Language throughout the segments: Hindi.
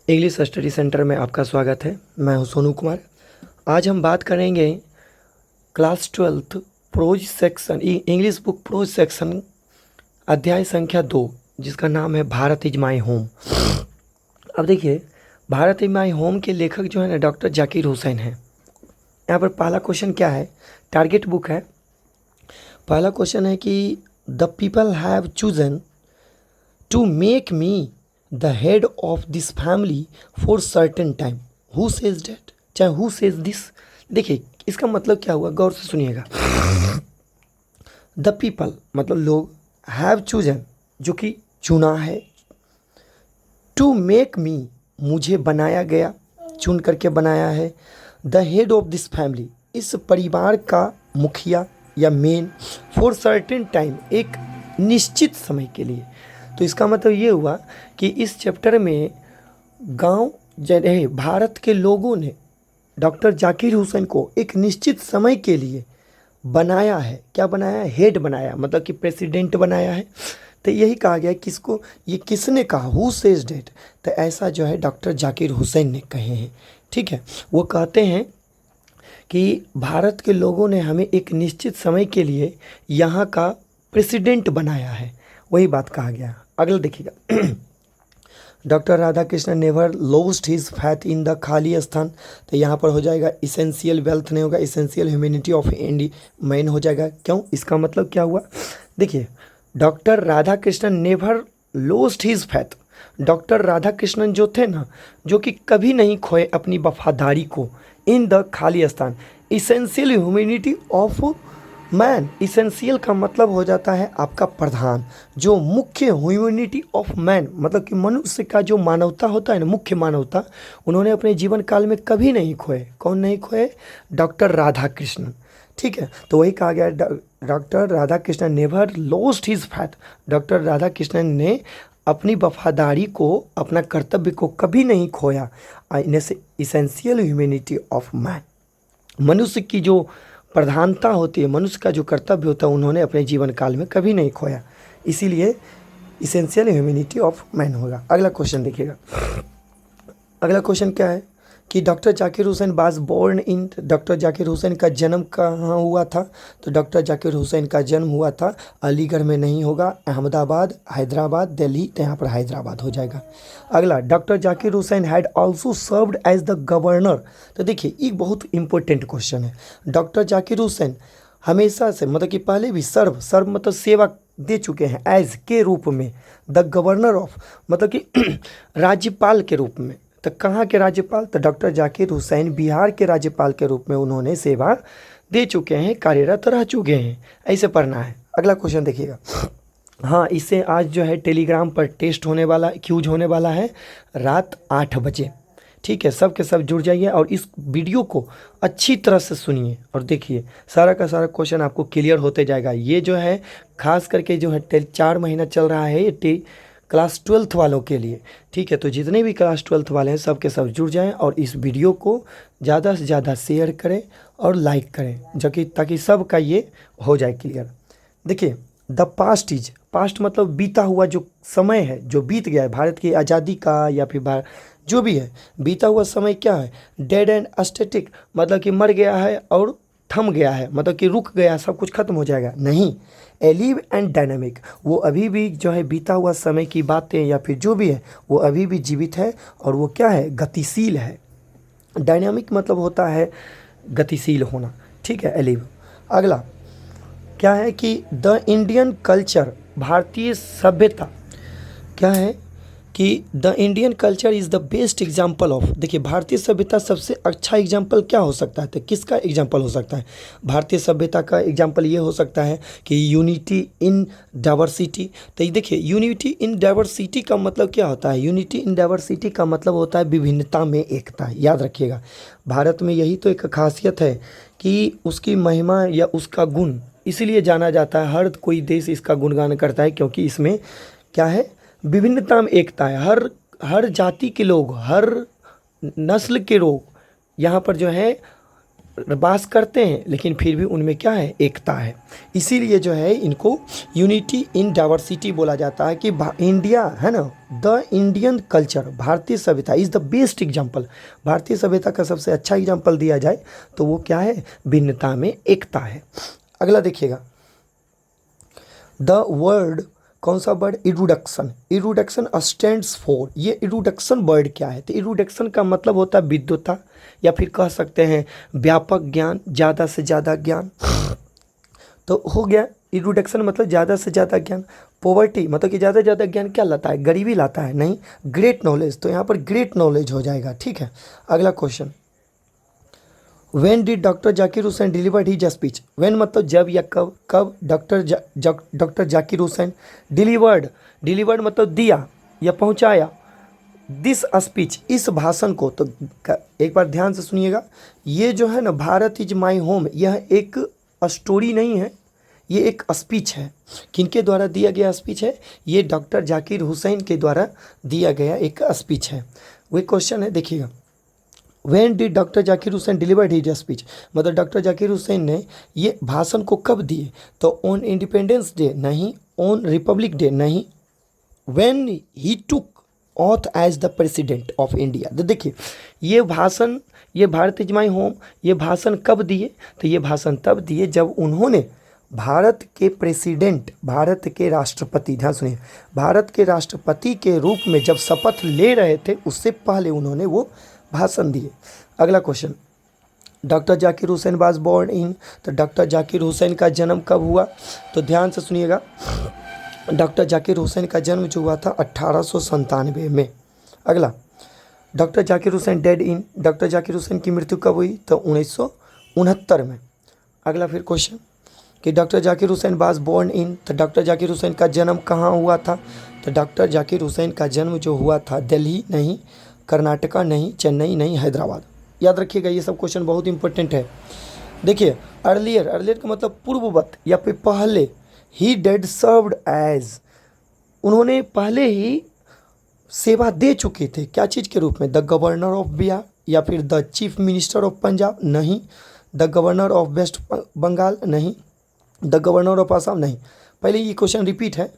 इंग्लिश स्टडी सेंटर में आपका स्वागत है। मैं हूं सोनू कुमार। आज हम बात करेंगे class 12th pros section English book pros section अध्याय संख्या 2, जिसका नाम है भारत इज माई होम। अब देखिए, भारत इज माई होम के लेखक जो है ना डॉक्टर जाकिर हुसैन हैं। यहाँ पर पहला क्वेश्चन क्या है, टारगेट बुक है। पहला क्वेश्चन है कि the people have chosen to make me the head of this family for certain time, who says that, चाहे हु सेज दिस। देखिए इसका मतलब क्या हुआ, गौर से सुनिएगा। द पीपल मतलब लोग, हैव चूजन जो कि चुना है, टू मेक मी मुझे बनाया गया, चुन करके बनाया है, the head of this family इस परिवार का मुखिया या मेन, फॉर सर्टेन टाइम एक निश्चित समय के लिए। तो इसका मतलब ये हुआ कि इस चैप्टर में गांव भारत के लोगों ने डॉक्टर जाकिर हुसैन को एक निश्चित समय के लिए बनाया है। क्या बनाया है? हेड बनाया, मतलब कि प्रेसिडेंट बनाया है। तो यही कहा गया किसको, ये किसने कहा, हु सेज डेट। तो ऐसा जो है डॉक्टर जाकिर हुसैन ने कहे हैं। ठीक है, वो कहते हैं कि भारत के लोगों ने हमें एक निश्चित समय के लिए यहाँ का प्रेसिडेंट बनाया है, वही बात कहा गया। अगला देखिएगा, doctor Radhakrishnan never lost his faith in the खाली स्थान। तो यहाँ पर हो जाएगा इसेंशियल वेल्थ नहीं होगा, essential humanity of Indian हो जाएगा। क्यों, इसका मतलब क्या हुआ, देखिए doctor Radhakrishnan never lost his faith. Doctor Radhakrishnan जो थे ना, जो कि कभी नहीं खोए अपनी वफादारी को, इन द खाली स्थान, essential humanity of man. Essential का मतलब हो जाता है आपका प्रधान, जो मुख्य ह्यूमैनिटी ऑफ मैन मतलब कि मनुष्य का जो मानवता होता है ना, मुख्य मानवता, उन्होंने अपने जीवन काल में कभी नहीं खोए। कौन नहीं खोए? डॉक्टर राधा कृष्णन। ठीक है, तो वही कहा गया, doctor Radhakrishnan never lost his faith. Doctor Radha Krishnan ने अपनी वफादारी को, अपना कर्तव्य को कभी नहीं खोया। इसेंशियल ह्यूमैनिटी ऑफ मैन, मनुष्य की जो प्रधानता होती है, मनुष्य का जो कर्तव्य होता है, उन्होंने अपने जीवन काल में कभी नहीं खोया। इसीलिए इसेंशियल ह्यूमैनिटी ऑफ मैन होगा। अगला क्वेश्चन देखिएगा, अगला क्वेश्चन क्या है कि doctor Zakir Hussain was born in. Doctor Zakir Hussain का जन्म कहाँ हुआ था? तो डॉक्टर जाकिर हुसैन का जन्म हुआ था अलीगढ़ में, नहीं होगा, अहमदाबाद, हैदराबाद, दिल्ली। तो यहाँ पर हैदराबाद हो जाएगा। अगला, doctor Zakir Hussain had also served as the governor. तो देखिए एक बहुत इंपॉर्टेंट क्वेश्चन है। डॉक्टर जाकिर हुसैन हमेशा से, मतलब कि पहले भी सर्व मतलब सेवा दे चुके हैं, एज के रूप में, द गवर्नर ऑफ मतलब कि राज्यपाल के रूप में। तो कहाँ के राज्यपाल? तो डॉक्टर जाकिर हुसैन बिहार के राज्यपाल के रूप में उन्होंने सेवा दे चुके हैं, कार्यरत रह चुके हैं। ऐसे पढ़ना है। अगला क्वेश्चन देखिएगा, हाँ इससे आज जो है टेलीग्राम पर टेस्ट होने वाला, क्यूज होने वाला है रात 8 बजे। ठीक है, सब के सब जुड़ जाइए और इस वीडियो को अच्छी तरह से सुनिए और देखिए, सारा का सारा क्वेश्चन आपको क्लियर होते जाएगा। ये जो है खास करके जो है 4 महीना चल रहा है ये क्लास 12th वालों के लिए। ठीक है, तो जितने भी क्लास 12th वाले हैं सब के सब जुड़ जाएं और इस वीडियो को ज़्यादा से ज़्यादा शेयर करें और लाइक करें, जो कि ताकि सबका ये हो जाए क्लियर। देखिए, द पास्ट इज, पास्ट मतलब बीता हुआ जो समय है, जो बीत गया है, भारत की आज़ादी का या फिर जो भी है, बीता हुआ समय क्या है? डेड एंड स्टैटिक मतलब कि मर गया है और थम गया है, मतलब कि रुक गया, सब कुछ खत्म हो जाएगा, नहीं। एलिव एंड डायनामिक, वो अभी भी जो है बीता हुआ समय की बातें या फिर जो भी है वो अभी भी जीवित है और वो क्या है? गतिशील है। डायनामिक मतलब होता है गतिशील होना। ठीक है, एलिव। अगला क्या है कि द इंडियन कल्चर, भारतीय सभ्यता, क्या है कि the Indian culture is the best example of. देखिए भारतीय सभ्यता सबसे अच्छा एग्जाम्पल क्या हो सकता है? तो किसका एग्जाम्पल हो सकता है? भारतीय सभ्यता का एग्जाम्पल ये हो सकता है कि यूनिटी इन डाइवर्सिटी। तो ये देखिए, यूनिटी इन डाइवर्सिटी का मतलब क्या होता है? यूनिटी इन डाइवर्सिटी का मतलब होता है विभिन्नता में एकता। याद रखिएगा, भारत में यही तो एक खासियत है कि उसकी महिमा या उसका गुण इसलिए जाना जाता है, हर कोई देश इसका गुणगान करता है, क्योंकि इसमें क्या है? विभिन्नता में एकता है। हर जाति के लोग, हर नस्ल के लोग यहाँ पर जो है बास करते हैं, लेकिन फिर भी उनमें क्या है, एकता है। इसीलिए जो है इनको यूनिटी इन डाइवर्सिटी बोला जाता है कि इंडिया है ना, द इंडियन कल्चर, भारतीय सभ्यता इज़ द बेस्ट एग्जाम्पल। भारतीय सभ्यता का सबसे अच्छा एग्जाम्पल दिया जाए तो वो क्या है, भिन्नता में एकता है। अगला देखिएगा, द वर्ड, कौन सा वर्ड, इरुडक्शन। इरुडक्शन स्टैंड्स फॉर, ये इरुडक्शन वर्ड क्या है, तो इरुडक्शन का मतलब होता है विद्वता, या फिर कह सकते हैं व्यापक ज्ञान, ज़्यादा से ज़्यादा ज्ञान। तो हो गया इरुडक्शन मतलब ज़्यादा से ज़्यादा ज्ञान। पॉवर्टी मतलब कि ज़्यादा से ज़्यादा ज्ञान क्या लाता है, गरीबी लाता है, नहीं, ग्रेट नॉलेज, तो यहाँ पर ग्रेट नॉलेज हो जाएगा, ठीक है। अगला question, When did doctor Zakir Hussain delivered his speech. When मतलब जब या कब, कब डॉक्टर जाकिर हुसैन डिलीवर्ड मतलब दिया या पहुंचाया, दिस स्पीच, इस भाषण को। तो एक बार ध्यान से सुनिएगा, ये जो है ना भारत इज माई होम, यह एक स्टोरी नहीं है, ये एक स्पीच है। किनके द्वारा दिया गया स्पीच है, ये डॉक्टर जाकिर हुसैन के द्वारा दिया गया एक स्पीच है। वही क्वेश्चन है, देखिएगा, When did doctor Zakir Hussain delivered his speech, मतलब डॉक्टर जाकिर हुसैन ने ये भाषण को कब दिए, तो ऑन इंडिपेंडेंस डे नहीं, ऑन रिपब्लिक डे नहीं, When he took oath as the president of India। तो देखिए ये भाषण, ये भारत इज माई होम, ये भाषण कब दिए, तो ये भाषण तब दिए जब उन्होंने भारत के प्रेसिडेंट, भारत के राष्ट्रपति, ध्यान सुनिए, भारत के राष्ट्रपति के रूप में जब शपथ ले रहे थे उससे पहले उन्होंने वो भाषण दिए। अगला question, doctor Zakir Hussain was born in, तो डॉक्टर जाकिर हुसैन का जन्म कब हुआ, तो ध्यान से सुनिएगा, डॉक्टर जाकिर हुसैन का जन्म जो हुआ था 1897 में। अगला, डॉक्टर जाकिर हुसैन डेड इन, डॉक्टर जाकिर हुसैन की मृत्यु कब हुई, तो 1969 में। अगला फिर क्वेश्चन कि doctor Zakir Hussain was born in, तो डॉक्टर जाकिर हुसैन का जन्म कहाँ हुआ था, तो डॉक्टर जाकिर हुसैन का जन्म जो हुआ था दिल्ली नहीं, कर्नाटका नहीं, चेन्नई नहीं, हैदराबाद। याद रखिएगा, ये सब क्वेश्चन बहुत इंपॉर्टेंट है। देखिए अर्लियर का मतलब पूर्ववत या फिर पहले, ही डेड सर्व्ड एज, उन्होंने पहले ही सेवा दे चुके थे, क्या चीज़ के रूप में, द गवर्नर ऑफ बिहार, या फिर the chief minister of Punjab नहीं, the governor of West Bengal नहीं, द गवर्नर ऑफ आसाम नहीं। पहले ये क्वेश्चन रिपीट है,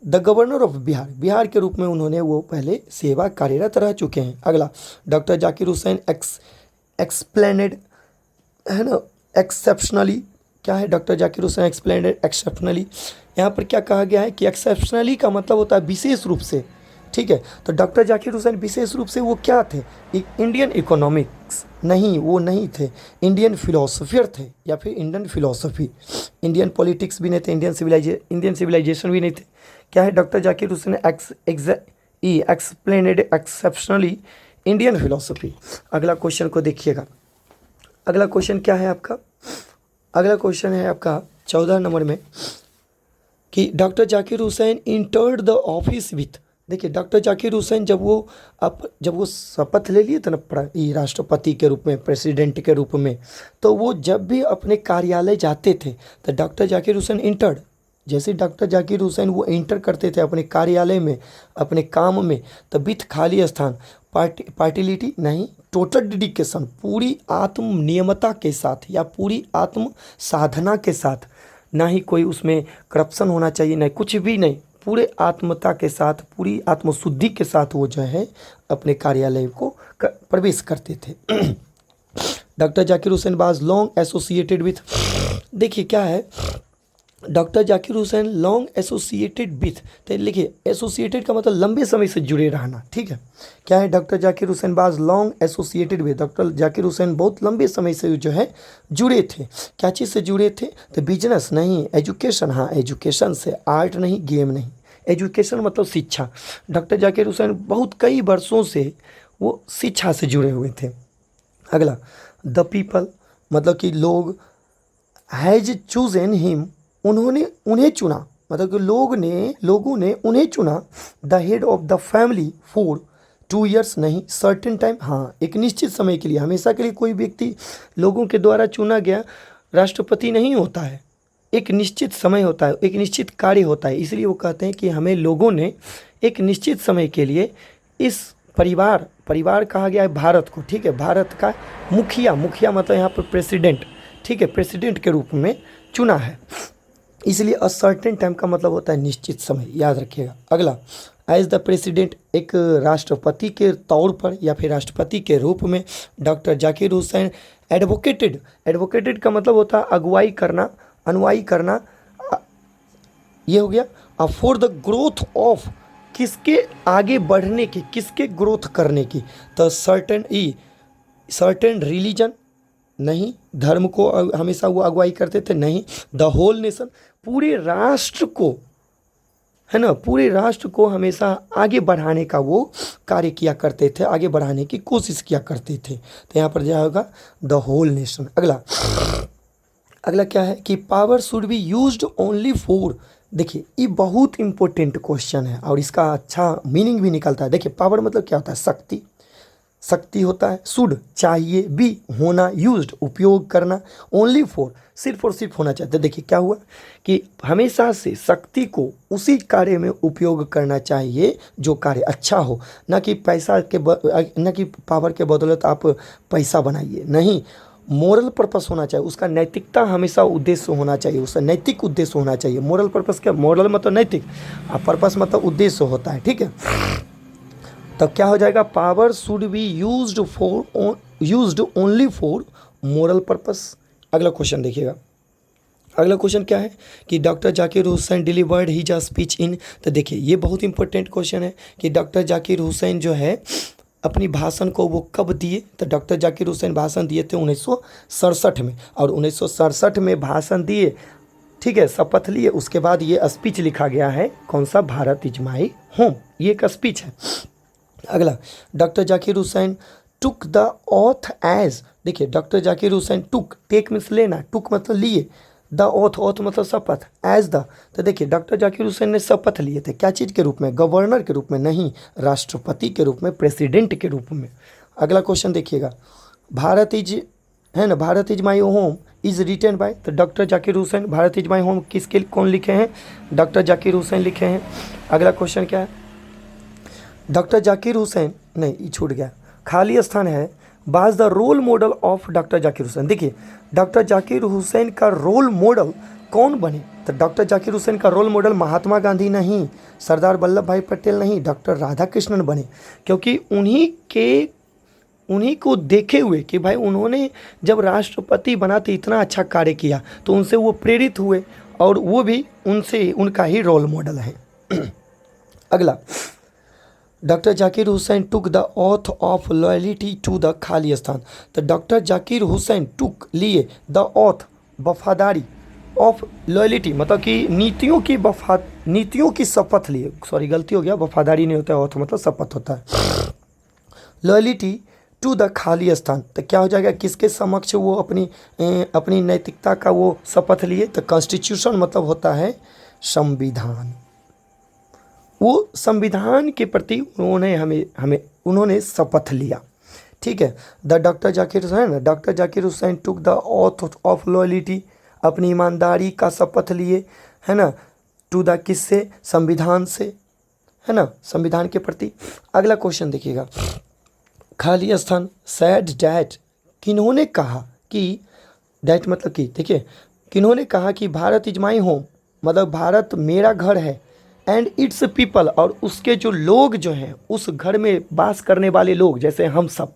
the governor of Bihar, Bihar के रूप में उन्होंने वो पहले सेवा कार्यरत रह चुके हैं। अगला, डॉक्टर जाकिर हुसैन एक्सप्लेनेड, है ना, एक्सेप्शनली, क्या है, doctor Zakir Hussain explained exceptionally, यहाँ पर क्या कहा गया है कि एक्सेप्शनली का मतलब होता है विशेष रूप से, ठीक है। तो डॉक्टर जाकिर हुसैन विशेष रूप से वो क्या थे, इंडियन इकोनॉमिक्स नहीं, वो नहीं थे, इंडियन फिलोसफियर थे, या फिर इंडियन फिलोसफी, इंडियन पॉलिटिक्स भी नहीं थे, इंडियन सिविलाइजेशन भी नहीं थे। क्या है, doctor Zakir Hussain explained exceptionally Indian philosophy. अगला क्वेश्चन को देखिएगा, अगला क्वेश्चन क्या है आपका, अगला क्वेश्चन है आपका 14 नंबर में कि doctor Zakir Hussain entered the office with. देखिए डॉक्टर जाकिर हुसैन जब वो शपथ ले लिए थे ना राष्ट्रपति के रूप में, प्रेसिडेंट के रूप में, तो वो जब भी अपने कार्यालय जाते थे तो डॉक्टर जाकिर हुसैन इंटर्ड, जैसे डॉक्टर जाकिर हुसैन वो इंटर करते थे अपने कार्यालय में, अपने काम में, तो विथ खाली स्थान, पार्टिलिटी नहीं, टोटल डेडिकेशन, पूरी आत्मनियमता के साथ या पूरी आत्म साधना के साथ, ना ही कोई उसमें करप्शन होना चाहिए, नहीं कुछ भी नहीं, पूरे आत्मता के साथ, पूरी आत्मशुद्धि के साथ वो जो है अपने कार्यालय को प्रवेश करते थे। Doctor Zakir Hussain was long associated with, देखिए क्या है, doctor Zakir Hussain long associated with, तो लिखिए एसोसिएटेड का मतलब लंबे समय से जुड़े रहना, ठीक है। क्या है, doctor Zakir Hussain was long associated with, doctor Zakir Hussain बहुत लंबे समय से जो है जुड़े थे, क्या चीज़ से जुड़े थे, तो बिजनेस नहीं, एजुकेशन, हाँ एजुकेशन से, आर्ट नहीं, गेम नहीं, एजुकेशन मतलब शिक्षा। डॉक्टर जाकिर हुसैन बहुत कई वर्षों से वो शिक्षा से जुड़े हुए थे। अगला, द पीपल मतलब कि लोग, हैज चूजन हिम, उन्हें चुना, मतलब कि लोगों ने उन्हें चुना, the head of the family for 2 years नहीं, सर्टेन टाइम, हाँ एक निश्चित समय के लिए, हमेशा के लिए कोई व्यक्ति लोगों के द्वारा चुना गया राष्ट्रपति नहीं होता है, एक निश्चित समय होता है, एक निश्चित कार्य होता है, इसलिए वो कहते हैं कि हमें लोगों ने एक निश्चित समय के लिए इस परिवार, परिवार कहा गया है भारत को, ठीक है, भारत का मुखिया, मुखिया मतलब यहाँ पर प्रेसिडेंट, ठीक है, प्रेसिडेंट के रूप में चुना है। इसलिए अ सर्टेन टाइम का मतलब होता है निश्चित समय, याद रखिएगा। अगला, एज द प्रेसिडेंट, एक राष्ट्रपति के तौर पर या फिर राष्ट्रपति के रूप में doctor Zakir Hussain advocated, advocated का मतलब होता है अगुवाई करना, अनुयायी करना, ये हो गया। फॉर द ग्रोथ ऑफ, किसके आगे बढ़ने की, किसके ग्रोथ करने की, तो सर्टेन रिलीजन, नहीं, धर्म को हमेशा वो अगुवाई करते थे, नहीं, द होल नेशन, पूरे राष्ट्र को, है ना, पूरे राष्ट्र को हमेशा आगे बढ़ाने का वो कार्य किया करते थे, आगे बढ़ाने की कोशिश किया करते थे। तो यहाँ पर क्या होगा, द होल नेशन। अगला, अगला क्या है कि power should be used only for, देखिए ये बहुत इंपॉर्टेंट क्वेश्चन है और इसका अच्छा मीनिंग भी निकलता है। देखिए पावर मतलब क्या होता है, शक्ति, शक्ति होता है, शुड चाहिए, बी होना, यूज्ड उपयोग करना, ओनली फॉर सिर्फ और सिर्फ होना चाहिए। देखिए क्या हुआ कि हमेशा से शक्ति को उसी कार्य में उपयोग करना चाहिए जो कार्य अच्छा हो, ना कि पैसा के न कि पावर के बदौलत आप पैसा बनाइए, नहीं, मोरल पर्पस होना चाहिए, उसका नैतिकता हमेशा उद्देश्य होना चाहिए, उसका नैतिक उद्देश्य होना चाहिए। मोरल पर्पस क्या, मोरल मतलब नैतिक, और पर्पस मतलब उद्देश्य होता है, ठीक है। तब क्या हो जाएगा, power should be used only for moral purpose. अगला क्वेश्चन देखिएगा, अगला क्वेश्चन क्या है कि doctor Zakir Hussain delivered his speech in, तो देखिए ये बहुत इंपॉर्टेंट क्वेश्चन है कि डॉक्टर जाकिर हुसैन जो है अपनी भाषण को वो कब दिए, तो डॉक्टर जाकिर हुसैन भाषण दिए थे 1967 में, और 1967 में भाषण दिए, ठीक है, शपथ लिए, उसके बाद ये स्पीच लिखा गया है, कौन सा, भारत इज माई होम, ये एक स्पीच है। अगला, doctor Zakir Hussain took the oath as, देखिए doctor Zakir Hussain took, take means लेना, टुक मतलब लिए, द ऑथ, ऑथ मतलब शपथ, एज द, तो देखिए डॉक्टर जाकिर हुसैन ने शपथ लिए थे, क्या चीज़ के रूप में, गवर्नर के रूप में, नहीं, राष्ट्रपति के रूप में, प्रेसिडेंट के रूप में। अगला क्वेश्चन देखिएगा, भारत इज, है ना, Bharat is my home is written by, तो doctor Zakir Hussain, Bharat is my home किसके, कौन लिखे हैं, डॉक्टर जाकिर हुसैन लिखे हैं। अगला क्वेश्चन क्या है, डॉक्टर जाकिर हुसैन, नहीं ये छूट गया, खाली स्थान है, was the role model of doctor Zakir Hussain. देखिए डॉक्टर जाकिर हुसैन का रोल मॉडल कौन बने, तो डॉक्टर जाकिर हुसैन का रोल मॉडल महात्मा गांधी नहीं, सरदार वल्लभ भाई पटेल नहीं, डॉक्टर राधा कृष्णन बने, क्योंकि उन्हीं को देखे हुए कि भाई उन्होंने जब राष्ट्रपति बना तो इतना अच्छा कार्य किया, तो उनसे वो प्रेरित हुए और वो भी उनसे, उनका ही रोल मॉडल है। अगला, doctor Zakir Hussain took the oath of loyalty to the Khalistan, तो डॉक्टर जाकिर हुसैन टुक लिए द ऑथ वफादारी, ऑफ लॉयल्टी मतलब कि नीतियों की शपथ लिए, सॉरी गलती हो गया, वफादारी नहीं होता है, ऑथ मतलब शपथ होता है, लॉयल्टी टू द खालिस्तान, तो क्या हो जाएगा, किसके समक्ष वो अपनी नैतिकता का वो शपथ लिए, तो कॉन्स्टिट्यूशन मतलब होता है संविधान, वो संविधान के प्रति उन्होंने शपथ लिया, ठीक है। The doctor Zakir Hussain, doctor Zakir Hussain took the oath of loyalty, अपनी ईमानदारी का शपथ लिए, है ना, टू द किससे, संविधान से, है ना, संविधान के प्रति। अगला क्वेश्चन देखिएगा, खाली स्थान, सैड डैट, किन्होंने कहा कि, डैट मतलब कि, देखिए किन्होंने कहा कि भारत इज माई होम, मतलब भारत मेरा घर है, एंड इट्स पीपल, और उसके जो लोग जो हैं, उस घर में वास करने वाले लोग जैसे हम सब,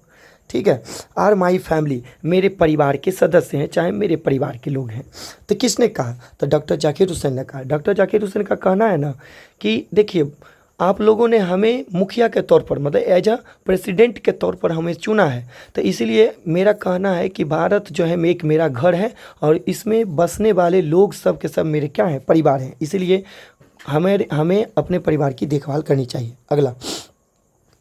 ठीक है, आर माई फैमिली, मेरे परिवार के सदस्य हैं, चाहे मेरे परिवार के लोग हैं। तो किसने कहा, तो डॉक्टर जाकिर हुसैन ने कहा। डॉक्टर जाकिर हुसैन का कहना है ना कि देखिए आप लोगों ने हमें मुखिया के तौर पर, मतलब एज अ प्रेसिडेंट के तौर पर हमें चुना है, तो इसीलिए मेरा कहना है कि भारत जो है एक मेरा घर है और इसमें बसने वाले लोग सब के सब मेरे क्या हैं, परिवार हैं, इसीलिए हमें अपने परिवार की देखभाल करनी चाहिए। अगला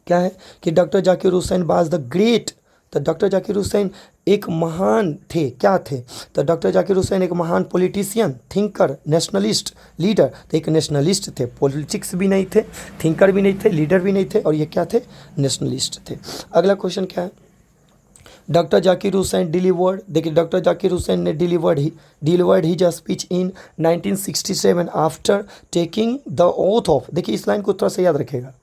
क्या है कि doctor Zakir Hussain was the great, तो डॉक्टर जाकिर हुसैन एक महान थे, क्या थे, तो डॉक्टर जाकिर हुसैन एक महान पॉलिटिशियन, थिंकर, नेशनलिस्ट, लीडर, तो एक नेशनलिस्ट थे, पॉलिटिक्स भी नहीं थे, थिंकर भी नहीं थे, लीडर भी नहीं थे, और ये क्या थे, नेशनलिस्ट थे। अगला क्वेश्चन क्या है, डॉक्टर जाकिर हुसैन डिलीवर्ड, देखिए डॉक्टर जाकिर हुसैन ने delivered his speech in 1967 after taking the oath of, देखिए इस लाइन को थोड़ा सा याद रखिएगा,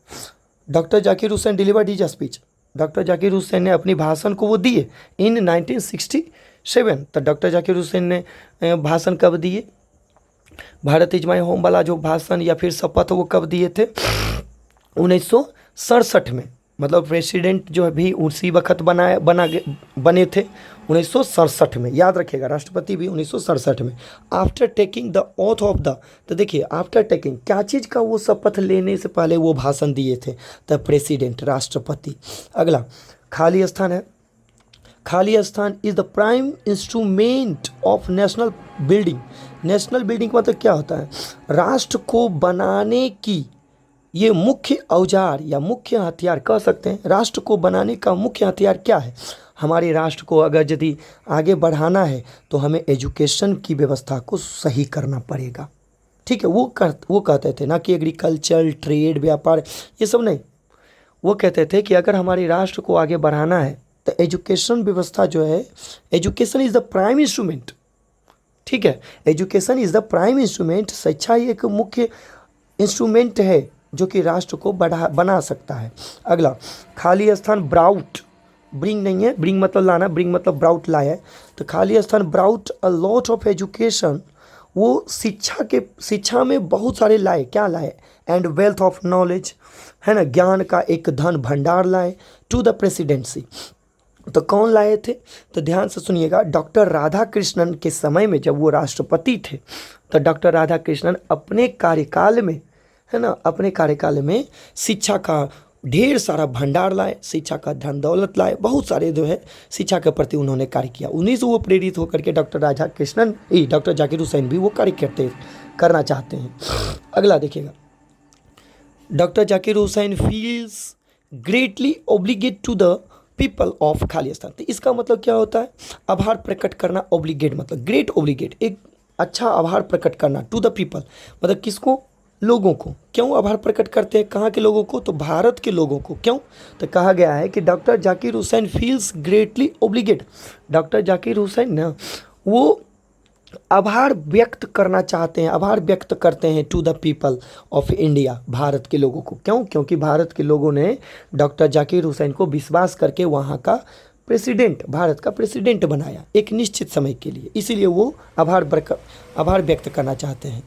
doctor Zakir Hussain delivered his speech, doctor Zakir Hussain ने अपनी भाषण को वो दिए इन 1967। तो डॉक्टर जाकिर हुसैन ने भाषण कब दिए, भारत इज माई होम वाला जो भाषण या फिर शपथ वो कब दिए थे, 1967 में। मतलब प्रेसिडेंट जो भी उसी वक्त बने थे 1967 में, याद रखिएगा, राष्ट्रपति भी 1967 में। After taking the oath of the, तो देखिए आफ्टर टेकिंग क्या चीज़ का वो शपथ लेने से पहले वो भाषण दिए थे, द प्रेसिडेंट, राष्ट्रपति। अगला खाली स्थान है, खाली स्थान is the prime instrument of national building. National building मतलब क्या होता है, राष्ट्र को बनाने की ये मुख्य औजार या मुख्य हथियार कह सकते हैं। राष्ट्र को बनाने का मुख्य हथियार क्या है, हमारे राष्ट्र को अगर यदि आगे बढ़ाना है तो हमें एजुकेशन की व्यवस्था को सही करना पड़ेगा। ठीक है, वो कहते थे ना कि एग्रीकल्चर, ट्रेड, व्यापार, ये सब नहीं। वो कहते थे कि अगर हमारे राष्ट्र को आगे बढ़ाना है तो एजुकेशन व्यवस्था जो है, education is the prime instrument. ठीक है, education is the prime instrument. शिक्षा ही एक मुख्य इंस्ट्रूमेंट है जो कि राष्ट्र को बना सकता है। अगला खाली स्थान ब्राउट, ब्रिंग नहीं है, ब्रिंग मतलब लाना, ब्रिंग मतलब ब्राउट लाया है। तो खाली स्थान brought a lot of education, वो शिक्षा में बहुत सारे लाए, क्या लाए, एंड वेल्थ ऑफ नॉलेज, है ना, ज्ञान का एक धन भंडार लाए टू द प्रेसिडेंसी। तो कौन लाए थे, तो ध्यान से सुनिएगा, डॉक्टर राधाकृष्णन के समय में जब वो राष्ट्रपति थे तो डॉक्टर राधाकृष्णन अपने कार्यकाल में, है ना, अपने कार्यकाल में शिक्षा का ढेर सारा भंडार लाए, शिक्षा का धन दौलत लाए, बहुत सारे जो है शिक्षा के प्रति उन्होंने कार्य किया। उन्हीं से वो प्रेरित होकर के डॉक्टर राधाकृष्णन, डॉक्टर जाकिर हुसैन भी वो कार्य करना चाहते हैं। अगला देखिएगा, doctor Zakir Hussain feels greatly obligate to the people of Khalistan. तो इसका मतलब क्या होता है, आभार प्रकट करना, ओब्लिगेट मतलब ग्रेट ओब्लिगेट, एक अच्छा आभार प्रकट करना, टू द पीपल मतलब किसको, लोगों को। क्यों आभार प्रकट करते हैं, कहाँ के लोगों को, तो भारत के लोगों को। क्यों, तो कहा गया है कि doctor Zakir Hussain feels greatly obligate, doctor Zakir Hussain ना वो आभार व्यक्त करना चाहते हैं, आभार व्यक्त करते हैं to the people of India, Bharat के लोगों को। क्यों, क्योंकि भारत के लोगों ने डॉक्टर जाकिर हुसैन को विश्वास करके वहाँ का प्रेसिडेंट, भारत का प्रेसिडेंट बनाया एक निश्चित समय के लिए, इसीलिए वो आभार व्यक्त करना चाहते हैं।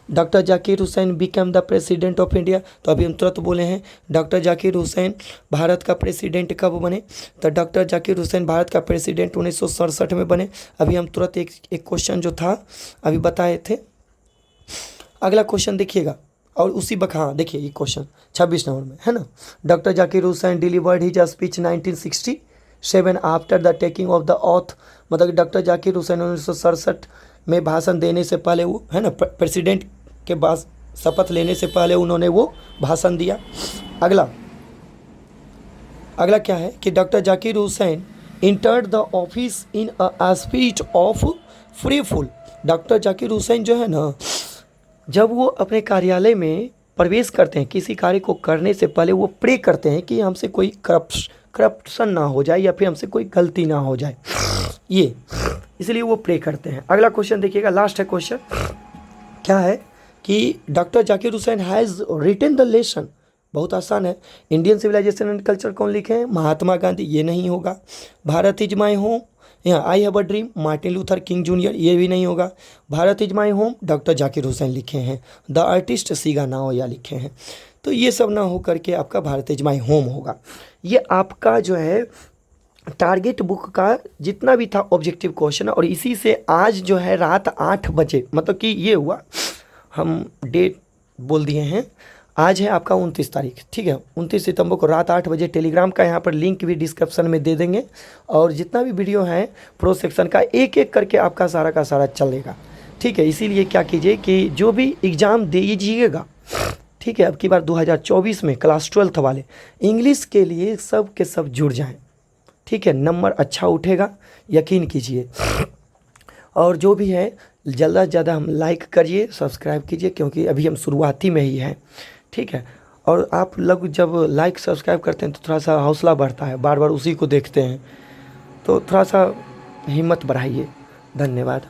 Doctor Zakir Hussain become the president of India, तो अभी हम तुरंत बोले हैं डॉक्टर जाकिर हुसैन भारत का प्रेसिडेंट कब बने, तो डॉक्टर जाकिर हुसैन भारत का प्रेसिडेंट 1967 में बने। अभी हम तुरंत एक क्वेश्चन जो था अभी बताए थे। अगला क्वेश्चन देखिएगा, और उसी हाँ देखिए ये क्वेश्चन 26 नंबर में है ना, doctor Zakir Hussain delivered his speech 1967 after the taking of the auth, मतलब डॉक्टर जाकिर हुसैन 1967 में भाषण देने से पहले वो, है ना, प्रेसिडेंट के बाद शपथ लेने से पहले उन्होंने वो भाषण दिया। अगला क्या है कि doctor Zakir Hussain entered the office in a speech of फ्रीफुल। डॉक्टर जाकिर हुसैन जो है ना, जब वो अपने कार्यालय में प्रवेश करते हैं, किसी कार्य को करने से पहले वो प्रे करते हैं कि हमसे कोई करप्शन ना हो जाए या फिर हमसे कोई गलती ना हो जाए, ये इसलिए वो प्रे करते हैं। अगला क्वेश्चन देखिएगा, लास्ट है क्वेश्चन, क्या है कि doctor Zakir Hussain has written the lesson, बहुत आसान है, इंडियन सिविलाइजेशन एंड कल्चर कौन लिखे हैं, महात्मा गांधी, ये नहीं होगा। भारत इज माई होम, यहाँ I have a dream, Martin Luther king junior, ये भी नहीं होगा। Bharat is my home doctor Zakir Hussain लिखे हैं, द आर्टिस्ट सीगा नाओया लिखे हैं। तो ये सब ना हो करके आपका भारत इज माई होम होगा। ये आपका जो है टारगेट बुक का जितना भी था ऑब्जेक्टिव क्वेश्चन, और इसी से आज जो है रात 8 बजे, मतलब कि ये हुआ, हम डेट बोल दिए हैं, आज है आपका 29 तारीख, ठीक है, 29 सितंबर को रात 8 बजे टेलीग्राम का यहाँ पर लिंक भी डिस्क्रिप्शन में दे देंगे, और जितना भी वीडियो है प्रो सेक्शन का एक एक करके आपका सारा का सारा चलेगा, ठीक है। इसीलिए क्या कीजिए कि जो भी एग्ज़ाम दीजिएगा, ठीक है, अब की बार 2024 में क्लास 12th वाले इंग्लिश के लिए सब के सब जुड़ जाएं, ठीक है, नंबर अच्छा उठेगा, यकीन कीजिए। और जो भी है ज़्यादा से ज़्यादा हम लाइक करिए, सब्सक्राइब कीजिए, क्योंकि अभी हम शुरुआती में ही हैं, ठीक है। और आप लोग जब लाइक सब्सक्राइब करते हैं तो थोड़ा सा हौसला बढ़ता है, बार बार उसी को देखते हैं, तो थोड़ा सा हिम्मत बढ़ाइए। धन्यवाद।